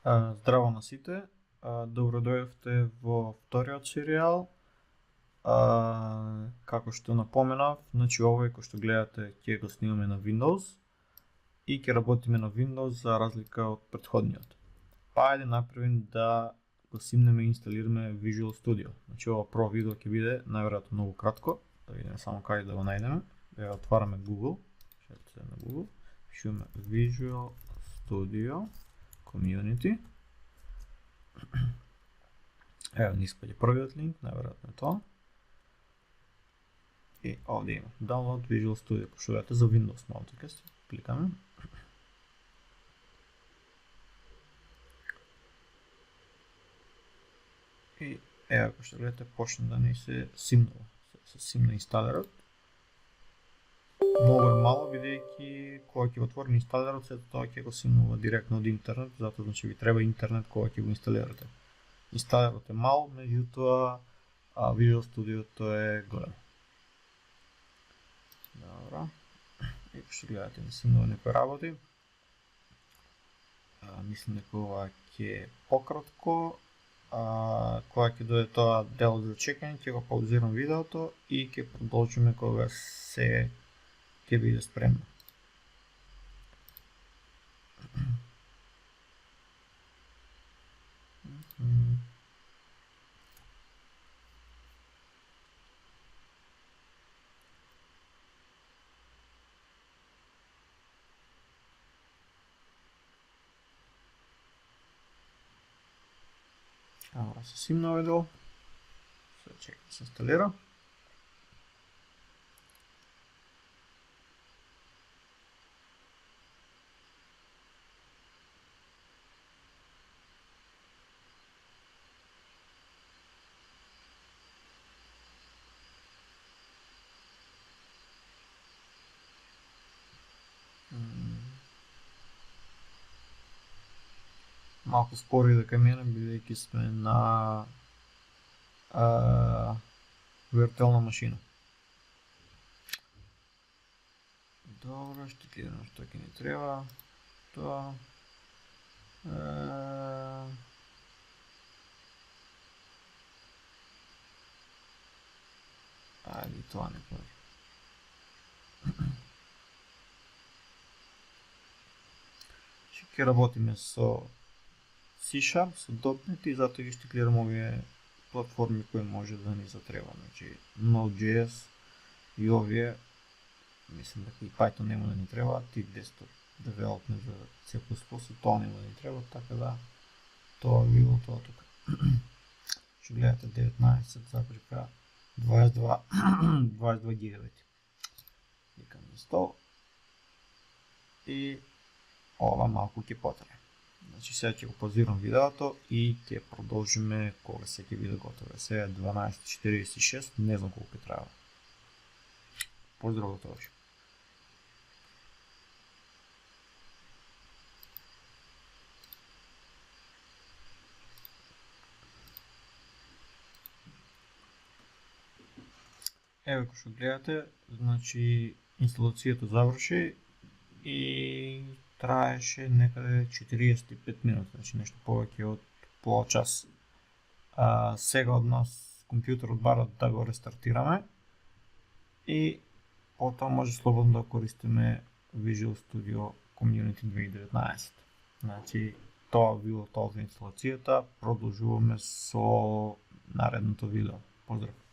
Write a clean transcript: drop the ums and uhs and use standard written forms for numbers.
Здраво на сите, добродојавте во вториот серијал. Како што напоменав, значи овој кој што гледате ќе го снимаме на Windows и ќе работиме на Windows за разлика од претходниот. Па ајде направим да го симнеме и инсталираме Visual Studio. Значи ова прво видео ќе биде најверојатно многу кратко, да видиме само каде да го најдеме. Ја отвараме Google, шето се на Google, пишуваме Visual Studio Community. Ево ни испаѓа првиот линк, најверојатно е тоа. И овде има Download Visual Studio, кој што видите за Windows Multicast. Кликаме. И ево кој што гледате почна да ни се симнува. Се симна инсталерот. Многу е мало, бидејќи кога ќе го отворим инсталерот, сето тоа ќе го симнува директно од интернет, затоа значи ви треба интернет кога ќе го инсталирате. Инсталерот е мал, меѓутоа Visual Studio е голем. Добро. И што гледате, ми симнува некои работи. Мислам дека ова ќе е пократко. Кога ќе дојде тоа делот за чекање, ќе го паузирам видеото и ќе продолжиме кога се ќе биде спремно. Ова се симна видео. Се чека да се инсталира. Малку спори дека мене, бидејќи сме на виртуелна машина. Добро, ще гледаме што ќе ни треба. Тоа ајде тоа не прави. Ќе работиме со C#, со .NET и затоа ги ще гледам овие платформи кои може да ни затреба. Значи Node.js и овие, мислам дека и Python нема да ни треба, и Desktop Development за C++, тоа нема да ни треба, така да тоа било тоа тука. Ще гледате 19,22 гигабайти. Кликам install и ова малку ќе потрае. Значи сега ќе го паузирам видеото и ќе продолжиме кога се ќе биде готово. Сега е 12:46, не знам колку ќе треба. Поздрав до тогаш. Ево како што гледате, значи инсталацијата заврши и траеше некаде 45 минути, значи нешто повеќе од пола час. Сега од нас компјутерот бара да го рестартираме и потоа може слободно да користиме Visual Studio Community 2019. Значи тоа било тоа за инсталацијата, продолжуваме со наредното видео. Поздрав!